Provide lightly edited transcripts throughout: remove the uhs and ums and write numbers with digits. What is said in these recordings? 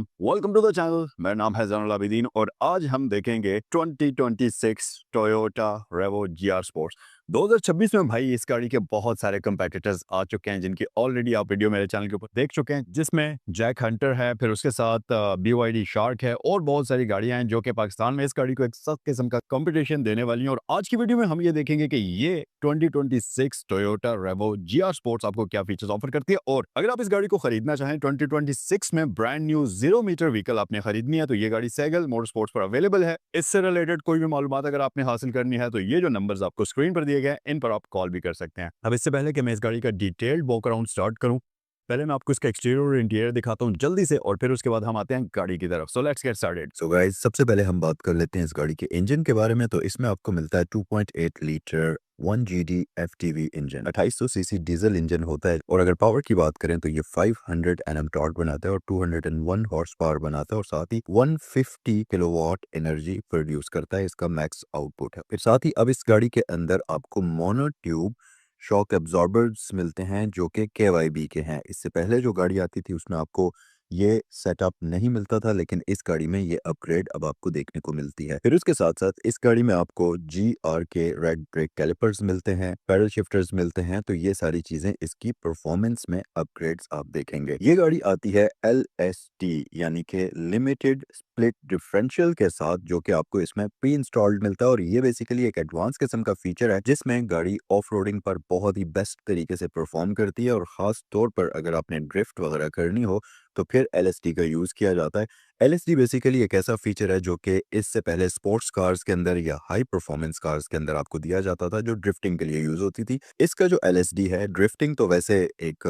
Welcome to the channel. मेरा नाम है ज़ैनुल आबिदीन और आज हम देखेंगे 2026 टोयोटा रेवो जीआर स्पोर्ट्स। 2026 में भाई इस गाड़ी के बहुत सारे कंपेटिटर्स आ चुके हैं जिनकी ऑलरेडी आप वीडियो मेरे चैनल के ऊपर देख चुके हैं, जिसमें जैक हंटर है, फिर उसके साथ BYD शार्क है और बहुत सारी गाड़ियां हैं जो कि पाकिस्तान में इस गाड़ी को एक सख्त किस्म का कंपटीशन देने वाली हैं। और आज की वीडियो में हम ये देखेंगे कि ये 2026 टोयोटा रेवो जीआर स्पोर्ट्स आपको क्या फीचर्स ऑफर करती है। और अगर आप इस गाड़ी को खरीदना चाहें 2026 में ब्रांड न्यू 0 मीटर व्हीकल आपने खरीदनी है तो ये गाड़ी सैगल मोटर स्पोर्ट्स पर अवेलेबल है। इससे रिलेटेड कोई भी मालूमात अगर आपने हासिल करनी है तो ये जो नंबर्स आपको स्क्रीन पर दिए गए हैं इन पर आप कॉल भी कर सकते हैं। अब इससे पहले कि मैं इस गाड़ी का डिटेल्ड वॉक अराउंड स्टार्ट करूं, पहले मैं आपको इसका एक्सटीरियर और इंटीरियर दिखाता हूं जल्दी से और फिर उसके बाद हम आते हैं गाड़ी की तरफ। So let's get started. So guys, सबसे पहले हम बात कर लेते हैं इस गाड़ी के इंजन के बारे में। तो इसमें आपको मिलता है 2.8 litre 1GD FTV engine, 2800 CC diesel engine होता है। और अगर पावर की बात करें तो ये 500 Nm टॉर्क बनाता है और 201 हॉर्स पावर बनाता है और साथ ही 150 किलोवाट एनर्जी प्रोड्यूस करता है। इसका मैक्स आउटपुट है। फिर साथ ही अब इस गाड़ी के अंदर आपको मोनो ट्यूब शॉक एब्जॉर्बर्स मिलते हैं जो कि KYB के हैं। इससे पहले जो गाड़ी आती थी उसमें आपको ये सेटअप नहीं मिलता था, लेकिन इस गाड़ी में ये अपग्रेड अब आपको देखने को मिलती है। फिर उसके साथ साथ इस गाड़ी में आपको GR के रेड ब्रेक कैलिपर्स मिलते हैं, पैडल शिफ्टर्स मिलते हैं। तो ये सारी चीजें इसकी परफॉर्मेंस में अपग्रेड्स आप देखेंगे। ये गाड़ी आती है LSD यानी कि लिमिटेड स्प्लिट डिफरेंशियल के साथ, जो कि आपको इसमें प्री इंस्टॉल्ड मिलता है। और ये बेसिकली एक एडवांस किस्म का फीचर है जिसमें गाड़ी ऑफ रोडिंग पर बहुत ही बेस्ट तरीके से परफॉर्म करती है। और खास तौर पर अगर आपने ड्रिफ्ट वगैरह करनी हो तो फिर LSD का यूज किया जाता है। LSD बेसिकली एक ऐसा फीचर है जो कि इससे पहले स्पोर्ट्स कार्स के अंदर या हाई परफॉर्मेंस कार्स के अंदर आपको दिया जाता था, जो ड्रिफ्टिंग के लिए यूज होती थी। इसका जो LSD है, ड्रिफ्टिंग तो वैसे एक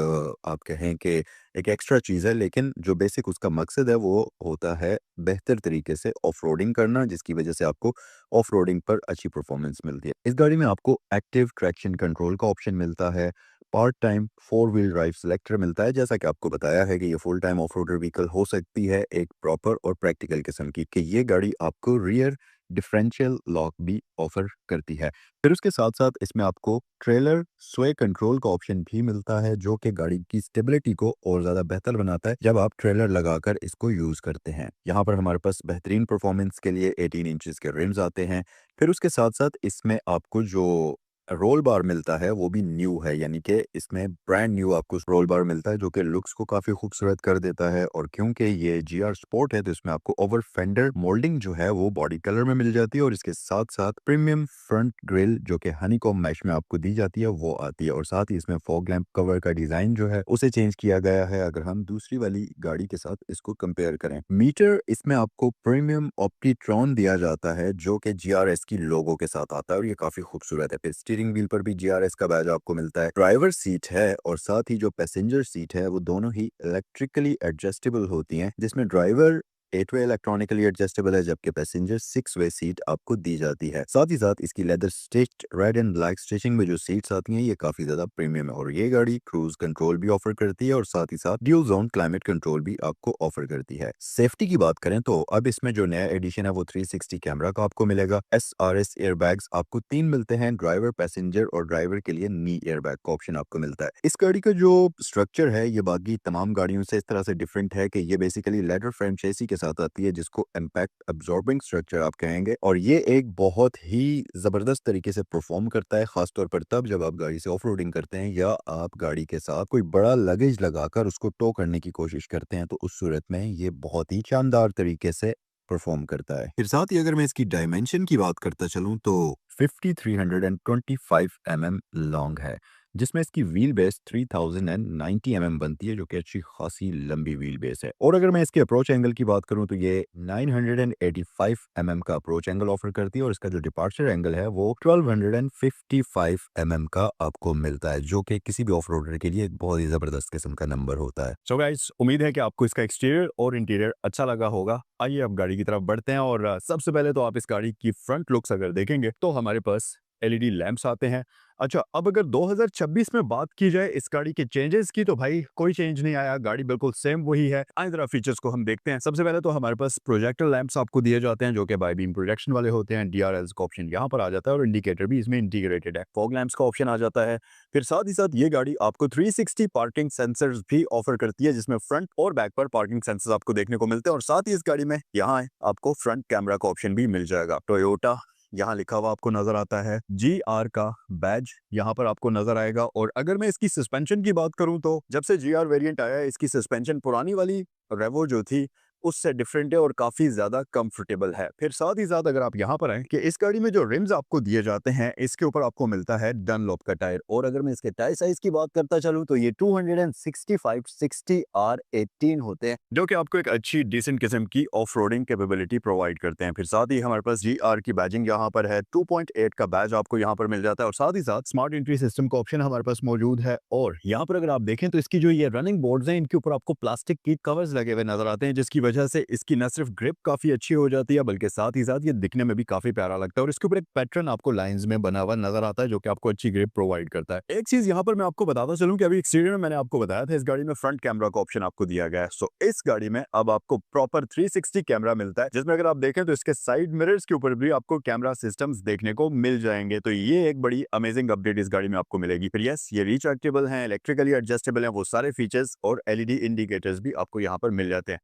आप कहें कि एक एक्स्ट्रा चीज है, लेकिन जो बेसिक उसका मकसद है वो होता है बेहतर तरीके से ऑफ रोडिंग करना, जिसकी वजह से आपको ऑफ रोडिंग पर अच्छी परफॉर्मेंस मिलती है। इस गाड़ी में आपको एक्टिव ट्रैक्शन कंट्रोल का ऑप्शन मिलता है, part time 4 wheel drive selector मिलता है। जैसा कि आपको बताया है कि ये full time off roader vehicle हो सकती है, एक प्रॉपर और प्रैक्टिकल किस्म की, कि ये गाड़ी आपको रियर डिफरेंशियल लॉक भी ऑफर करती है। फिर उसके साथ साथ इसमें आपको ट्रेलर स्वे कंट्रोल का ऑप्शन भी मिलता है, जो कि गाड़ी की स्टेबिलिटी को और ज्यादा बेहतर बनाता है जब आप ट्रेलर लगाकर इसको यूज करते हैं। यहाँ पर हमारे पास बेहतरीन परफॉर्मेंस के लिए 18 इंचेस के रिम्स आते हैं। फिर उसके साथ साथ इसमें आपको जो रोल बार मिलता है वो भी न्यू है, यानी कि इसमें ब्रांड न्यू आपको रोल बार मिलता है, जो कि लुक्स को काफी खूबसूरत कर देता है। और क्योंकि ये GR स्पोर्ट है तो इसमें आपको ओवर फेंडर मोल्डिंग जो है वो बॉडी कलर में मिल जाती है। और इसके साथ साथ प्रीमियम फ्रंट ग्रिल जो कि हनीकॉम मैश में आपको दी जाती है वो आती है। और साथ ही इसमें फॉग लैंप कवर का डिजाइन जो है उसे चेंज किया गया है, अगर हम दूसरी वाली गाड़ी के साथ इसको कंपेयर करें। मीटर इसमें आपको प्रीमियम ऑप्टीट्रॉन दिया जाता है, जो कि GRS की लोगो के साथ आता है और ये काफी खूबसूरत है। फिर स्टीयरिंग व्हील पर भी GRS का बैज आपको मिलता है। ड्राइवर सीट है और साथ ही जो पैसेंजर सीट है वो दोनों ही इलेक्ट्रिकली एडजस्टेबल होती हैं, जिसमें ड्राइवर 8 वे इलेक्ट्रॉनिकली एडजस्टेबल है, जबकि पैसेंजर 6 वे सीट आपको दी जाती है। साथ ही साथ इसकी leather stitched red and black stitching में जो सीट्स आती हैं ये काफी ज्यादा प्रीमियम है। और ये गाड़ी क्रूज कंट्रोल भी ऑफर करती है और साथ ही साथ ड्यूल जोन क्लाइमेट कंट्रोल भी आपको ऑफर करती है। सेफ्टी की बात करें तो अब इसमें जो नया एडिशन है वो 360 कैमरा का आपको मिलेगा। SRS एयरबैग्स आपको 3 मिलते हैं, ड्राइवर, पैसेंजर और ड्राइवर के लिए नी एयरबैग का ऑप्शन आपको मिलता है। इस गाड़ी का जो स्ट्रक्चर है ये बाकी तमाम गाड़ियों से इस तरह से डिफरेंट है कि ये बेसिकली लेदर फ्रेम चेसी के साथ आती है, जिसको इम्पैक्ट अब्सॉर्बिंग स्ट्रक्चर आप कहेंगे। और ये एक बहुत ही जबरदस्त तरीके से परफॉर्म करता है, खासतौर पर तब जब आप गाड़ी से ऑफ रोडिंग करते हैं या आप गाड़ी के साथ कोई बड़ा लगेज लगाकर उसको टो करने की कोशिश करते हैं, तो उस सूरत में ये बहुत ही शानदार तरीके से परफॉर्म करता है। फिर साथ ही अगर मैं इसकी डायमेंशन की बात करता चलूं तो 5325 mm लॉन्ग है, जिसमें इसकी व्हील बेस 3090 mm बनती है, जो कि अच्छी खासी लंबी व्हील बेस है। और अगर मैं इसके अप्रोच एंगल की बात करूं तो ये 985 mm का अप्रोच एंगल ऑफर करती है और इसका जो डिपार्चर एंगल है वो 1255 mm का आपको मिलता है, जो कि किसी भी ऑफ रोडर के लिए एक बहुत ही जबरदस्त किस्म का नंबर होता है। सो गाइस, उम्मीद है कि आपको इसका एक्सटीरियर और इंटीरियर अच्छा लगा होगा। आइए अब गाड़ी की तरफ बढ़ते हैं और सबसे पहले तो आप इस गाड़ी की फ्रंट लुक्स अगर देखेंगे तो हमारे पास LED लैंप्स आते हैं। अच्छा, अब अगर 2026 में बात की जाए इस गाड़ी के चेंजेस की, तो भाई कोई चेंज नहीं आया, गाड़ी बिल्कुल सेम वही है। आइए जरा फीचर्स को हम देखते हैं। सबसे पहले तो हमारे पास प्रोजेक्टर लैंप्स आपको दिए जाते हैं जो कि बाई बीम प्रोजेक्शन वाले होते हैं। डीआरएल्स का ऑप्शन यहाँ पर आ जाता है और इंडिकेटर भी इसमें इंटीग्रेटेड है। फॉग लैंप्स का ऑप्शन आ जाता है। फिर साथ ही साथ ये गाड़ी आपको 360 पार्किंग सेंसर्स भी ऑफर करती है, जिसमें फ्रंट और बैक पर पार्किंग सेंसर्स आपको देखने को मिलते हैं। और साथ ही इस गाड़ी में यहाँ आपको फ्रंट कैमरा का ऑप्शन भी मिल जाएगा। टोयोटा यहाँ लिखा हुआ आपको नजर आता है, GR का बैज यहाँ पर आपको नजर आएगा। और अगर मैं इसकी सस्पेंशन की बात करूं तो जब से GR वेरिएंट आया है, इसकी सस्पेंशन पुरानी वाली रेवो जो थी उससे डिफरेंट है और काफी ज्यादा कंफर्टेबल है। फिर साथ ही साथ अगर आप यहाँ पर आए कि इस गाड़ी में जो रिम्स आपको दिए जाते हैं, इसके ऊपर आपको मिलता है डनलॉप का टायर। और अगर मैं इसके टायर साइज की बात करता चलूं तो ये 265/60 R18 होते हैं, जो कि आपको एक अच्छी डिसेंट किस्म की ऑफ रोडिंग कैपेबिलिटी प्रोवाइड करते हैं। फिर साथ ही हमारे पास GR की बैजिंग यहाँ पर है, 2.8 का बैज आपको यहाँ पर मिल जाता है। और साथ ही साथ स्मार्ट एंट्री सिस्टम का ऑप्शन हमारे पास मौजूद है। और यहाँ पर अगर आप देखें तो इसकी जो ये रनिंग बोर्ड्स हैं, इनके ऊपर आपको प्लास्टिक की कवर्स लगे हुए नजर आते हैं, जिसकी वजह से इसकी न सिर्फ ग्रिप काफी अच्छी हो जाती है, बल्कि साथ ही साथ ये दिखने में भी काफी प्यारा लगता है। और इसके ऊपर एक पैटर्न आपको लाइंस में बना हुआ नजर आता है, जो कि आपको अच्छी ग्रिप प्रोवाइड करता है। एक चीज यहाँ पर मैं आपको बताता चलूं कि अभी एक्सटीरियर में मैंने आपको बताया था इस गाड़ी में फ्रंट कैमरा का ऑप्शन आपको दिया गया है। सो इस गाड़ी में अब आपको प्रॉपर 360 कैमरा मिलता है, जिसमें अगर आप देखें तो इसके साइड मिरर्स के ऊपर भी आपको कैमरा सिस्टम्स देखने को मिल जाएंगे। तो ये एक बड़ी अमेजिंग अपडेट इस गाड़ी में आपको मिलेगी। फिर यस, ये रिचार्जेबल है, इलेक्ट्रिकली एडजस्टेबल है, वो सारे फीचर्स और LED इंडिकेटर्स भी आपको यहाँ पर मिल जाते हैं।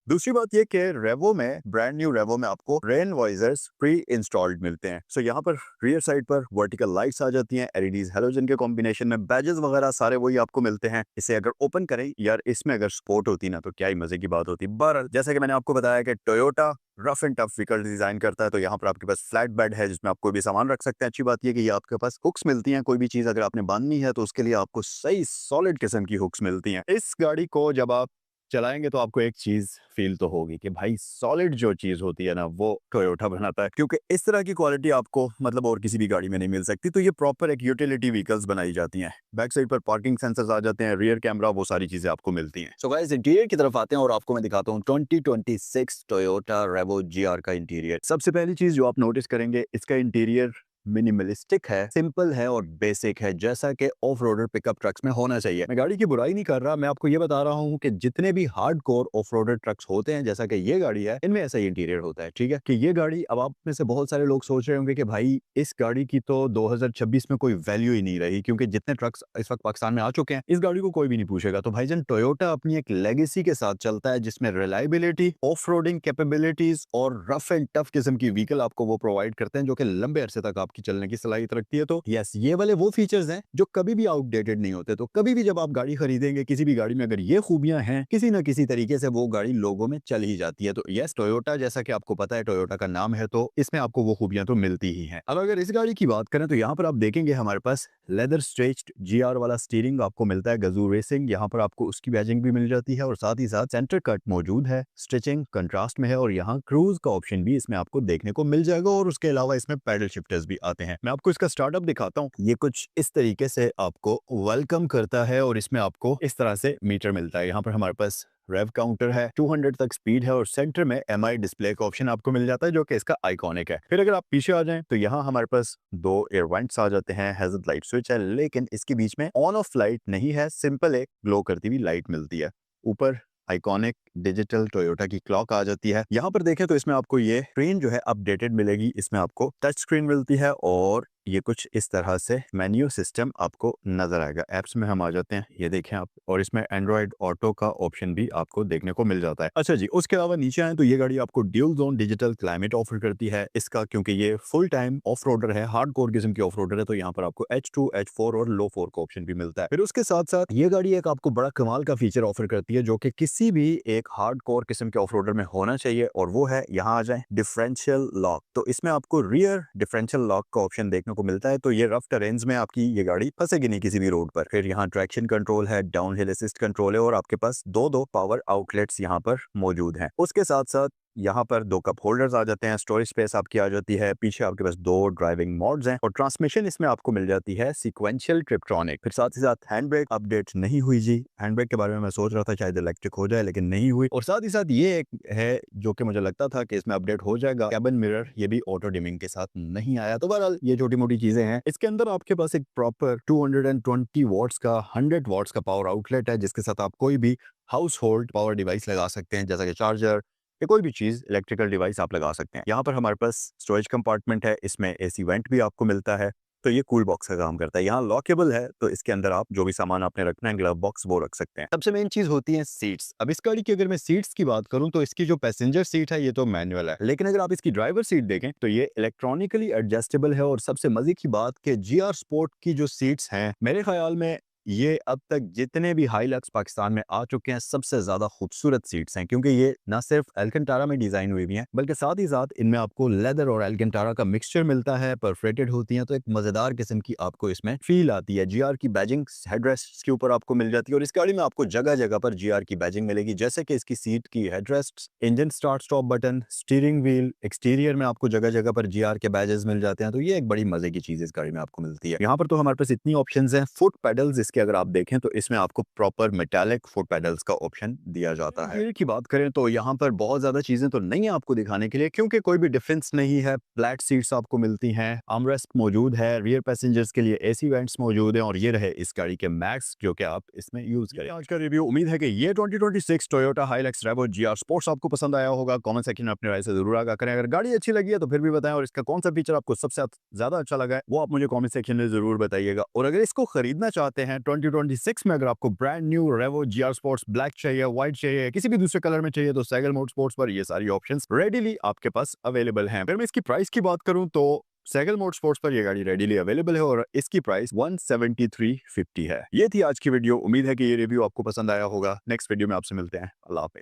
दूसरी बात ये कि रेवो में, ब्रांड न्यू रेवो में आपको रेन वॉइजर्स प्री इंस्टॉल्ड मिलते हैं। सो यहाँ पर रियर साइड पर वर्टिकल लाइट्स आ जाती हैं, LEDs हेलोजन के कॉम्बिनेशन में, बैजेस वगैरह सारे वही आपको मिलते हैं। इसे अगर ओपन करें यार, इसमें अगर सपोर्ट होती ना तो क्या ही मजे की बात होती। बहरहाल जैसा कि मैंने आपको बताया कि Toyota rough and tough vehicle design करता है, तो यहाँ पर आपके पास फ्लैट बेड है जिसमें आप कोई भी सामान रख सकते हैं। अच्छी बात यह कि ये आपके पास हुक्स मिलती हैं, कोई भी चीज अगर आपने बांधनी है तो उसके लिए आपको सही सॉलिड किस्म की हुक्स मिलती हैं। इस गाड़ी को जब आप चलाएंगे तो आपको एक चीज फील तो होगी कि भाई सॉलिड जो चीज होती है ना, वो टोयोटा बनाता है, क्योंकि इस तरह की क्वालिटी आपको मतलब और किसी भी गाड़ी में नहीं मिल सकती। तो ये प्रॉपर एक यूटिलिटी व्हीकल्स बनाई जाती हैं। बैक साइड पर पार्किंग सेंसर्स आ जाते हैं, रियर कैमरा, वो सारी चीजें आपको मिलती हैं। सो गाइस, इंटीरियर की तरफ आते हैं और आपको मैं दिखाता हूँ 2026 टोयोटा रेवो GR का इंटीरियर। सबसे पहली चीज जो आप नोटिस करेंगे, इसका इंटीरियर मिनिमलिस्टिक है, सिंपल है और बेसिक है, जैसा कि ऑफ रोडर पिकअप ट्रक्स में होना चाहिए। मैं गाड़ी की बुराई नहीं कर रहा, मैं आपको ये बता रहा हूँ कि जितने भी hard core off roader trucks होते हैं, जैसा कि ये गाड़ी है, इनमें ऐसा ही इंटीरियर होता है। ठीक है कि ये गाड़ी, अब आप में से बहुत सारे लोग सोच रहे होंगे कि भाई इस गाड़ी की तो 2026 में कोई वैल्यू ही नहीं रही, क्योंकि जितने ट्रक्स इस वक्त पाकिस्तान में आ चुके हैं, इस गाड़ी को कोई भी नहीं पूछेगा। तो भाईजान, टोयोटा अपनी एक लेगेसी के साथ चलता है, जिसमें रिलायबिलिटी, ऑफ रोडिंग कैपेबिलिटीज और रफ एंड टफ किस्म की व्हीकल आपको वो प्रोवाइड करते हैं, जो कि लंबे अरसे तक आपकी चलने की सलाहियत रखती है। तो यस, ये वाले वो फीचर्स हैं जो कभी भी आउटडेटेड नहीं होते। तो कभी भी जब आप गाड़ी खरीदेंगे, किसी भी गाड़ी में अगर ये खूबियां हैं, किसी ना किसी तरीके से वो गाड़ी लोगों में चल ही जाती है। तो यस, टोयोटा, जैसा कि आपको पता है, टोयोटा का नाम है, तो इसमें आपको वो खूबियां तो मिलती ही हैं। अब अगर इस गाड़ी की बात करें तो यहाँ पर आप देखेंगे हमारे पास लेदर स्ट्रेच्ड GR वाला स्टीयरिंग आपको मिलता है, गजू रेसिंग, यहाँ पर आपको उसकी बैजिंग भी मिल जाती है। और साथ ही साथ सेंटर कट मौजूद है, स्टिचिंग कंट्रास्ट में है, और यहाँ क्रूज का ऑप्शन भी इसमें आपको देखने को मिल जाएगा। और उसके अलावा इसमें पैडल शिफ्टर्स भी आते हैं। मैं आपको इसका स्टार्टअप दिखाता हूँ। ये कुछ इस तरीके से आपको वेलकम करता है और इसमें आपको इस तरह से मीटर मिलता है। यहाँ पर हमारे पास रेव काउंटर है, 200 तक स्पीड है, और सेंटर में MI डिस्प्ले का ऑप्शन आपको मिल जाता है, जो कि इसका आइकॉनिक है। फिर अगर आप पीछे आ जाएं तो यहाँ हमारे पास 2 एयर वेंट्स आ जाते हैं, हैजर्ड लाइट स्विच है, लेकिन इसके बीच में ऑन ऑफ लाइट नहीं है, सिंपल एक ग्लो करती हुई लाइट मिलती है। ऊपर आइकॉनिक डिजिटल टोयोटा की क्लॉक आ जाती है। यहाँ पर देखें तो इसमें आपको ये स्क्रीन जो है अपडेटेड मिलेगी, इसमें आपको टच स्क्रीन मिलती है, और ये कुछ इस तरह से मेन्यू सिस्टम आपको नजर आएगा। एप्स में हम आ जाते हैं, ये देखें आप, और इसमें एंड्रॉइड ऑटो का ऑप्शन भी आपको देखने को मिल जाता है। अच्छा जी, उसके अलावा नीचे आए तो ये गाड़ी आपको dual zone digital climate offer करती है। इसका क्योंकि ये फुल टाइम ऑफ रोडर है, हार्ड कोर किस्म की ऑफ रोडर है, तो यहाँ पर आपको H2, H4 और लो 4 का ऑप्शन भी मिलता है। फिर उसके साथ साथ ये गाड़ी एक आपको बड़ा कमाल का फीचर ऑफर करती है, जो कि किसी भी एक हार्ड कोर किस्म के ऑफ रोडर में होना चाहिए, और वो है, यहाँ आ जाए, डिफरेंशियल लॉक। तो इसमें आपको रियर डिफरेंशियल लॉक का ऑप्शन देखने को मिलता है, तो ये रफ टेरेन्स में आपकी ये गाड़ी फंसेगी नहीं किसी भी रोड पर। फिर यहाँ ट्रैक्शन कंट्रोल है, डाउन हिल असिस्ट कंट्रोल है, और आपके पास दो पावर आउटलेट्स यहाँ पर मौजूद हैं। उसके साथ साथ यहाँ पर 2 कप होल्डर्स आ जाते हैं, स्टोरेज स्पेस आपकी आ जाती है, पीछे आपके पास 2 ड्राइविंग मोड्स हैं और ट्रांसमिशन इसमें आपको मिल जाती है सीक्वेंशियल ट्रिप्ट्रॉनिक। फिर साथ ही साथ हैंड ब्रेक अपडेट नहीं हुई जी, हैंड ब्रेक के बारे में मैं सोच रहा था शायद इलेक्ट्रिक हो जाए लेकिन नहीं हुई। और साथ ही साथ ये एक है जो कि मुझे लगता था कि इसमें अपडेट हो जाएगा, कैबिन मिरर ये भी ऑटो डिमिंग के साथ नहीं आया। तो बहरहाल ये छोटी मोटी चीजें हैं। इसके अंदर आपके पास एक प्रॉपर 220 वॉट्स का 100 वॉट्स का पावर आउटलेट है जिसके साथ आप कोई भी हाउस होल्ड पावर डिवाइस लगा सकते हैं, जैसा कि चार्जर या कोई भी चीज इलेक्ट्रिकल डिवाइस आप लगा सकते हैं। यहाँ पर हमारे पास स्टोरेज कंपार्टमेंट है, इसमें एसी वेंट भी आपको मिलता है, तो ये कूल बॉक्स का काम करता है। यहाँ लॉकेबल है, तो इसके अंदर आप जो भी सामान आपने रखना है ग्लव बॉक्स वो रख सकते हैं। सबसे मेन चीज होती है सीट्स। अब इस गाड़ी की अगर मैं सीट्स की बात करूं तो इसकी जो पैसेंजर सीट है ये तो मैनुअल है, लेकिन अगर आप इसकी ड्राइवर सीट देखें तो ये इलेक्ट्रॉनिकली एडजस्टेबल है। और सबसे मजे की बात कि जीआर स्पोर्ट की जो सीट्स हैं मेरे ख्याल में ये अब तक जितने भी हाइलक्स पाकिस्तान में आ चुके हैं सबसे ज्यादा खूबसूरत सीट्स हैं, क्योंकि ये ना सिर्फ एल्कंटारा में डिजाइन हुई हुई हैं बल्कि साथ ही साथ इनमें आपको लेदर और एल्कंटारा का मिक्सचर मिलता है, परफोरेटेड होती हैं, तो एक मजेदार किस्म की आपको इसमें फील आती है। जीआर की बैजिंग हेडरेस्ट के ऊपर आपको मिल जाती है और इस गाड़ी में आपको जगह जगह पर जीआर की बैजिंग मिलेगी, जैसे कि इसकी सीट की headrest, engine start stop button, steering wheel, exterior में आपको जगह जगह पर जीआर के बैजेस मिल जाते हैं। तो ये एक बड़ी मजे की चीज इस गाड़ी में आपको मिलती है। यहाँ पर तो हमारे पास इतनी ऑप्शंस हैं। फुट पेडल्स इसके अगर आप देखें तो इसमें आपको प्रॉपर मेटालिक फुट पेडल्स का ऑप्शन दिया जाता है। गियर की बात करें तो यहाँ पर बहुत ज्यादा चीजें तो नहीं है आपको दिखाने के लिए, क्योंकि कोई भी डिफरेंस नहीं है। फ्लैट सीट्स आपको मिलती हैं, आर्मरेस्ट मौजूद है, रियर पैसेंजर्स के लिए एसी वेंट्स मौजूद हैं और ये रहे इस गाड़ी के मैक्स जो कि आप इसमें यूज करें। आज का रिव्यू, उम्मीद है कि ये 2026 टोयोटा हाइलक्स रेवो जीआर स्पोर्ट्स आपको पसंद आया होगा। कमेंट सेक्शन में अपनी राय से जरूर आगाह करें। अगर गाड़ी अच्छी लगी है तो फिर भी बताएं, और इसका कौन सा फीचर आपको सबसे ज्यादा अच्छा लगा है वो आप मुझे कमेंट सेक्शन में जरूर बताइएगा। और अगर इसको खरीदना चाहते हैं 2026 में, अगर आपको brand new Revo GR sports black चाहिए, व्हाइट चाहिए, किसी भी दूसरे कलर में चाहिए, तो सैगल मोटर स्पोर्ट्स पर ये सारी ऑप्शंस रेडीली आपके पास अवेलेबल हैं। फिर मैं इसकी प्राइस की बात करूं तो सैगल मोटर स्पोर्ट्स पर ये गाड़ी रेडीली अवेलेबल है और इसकी प्राइस 17350 है। ये थी आज की वीडियो। उम्मीद है कि ये रिव्यू आपको पसंद आया होगा। नेक्स्ट वीडियो में आपसे मिलते हैं। अल्लाह हाफिज़।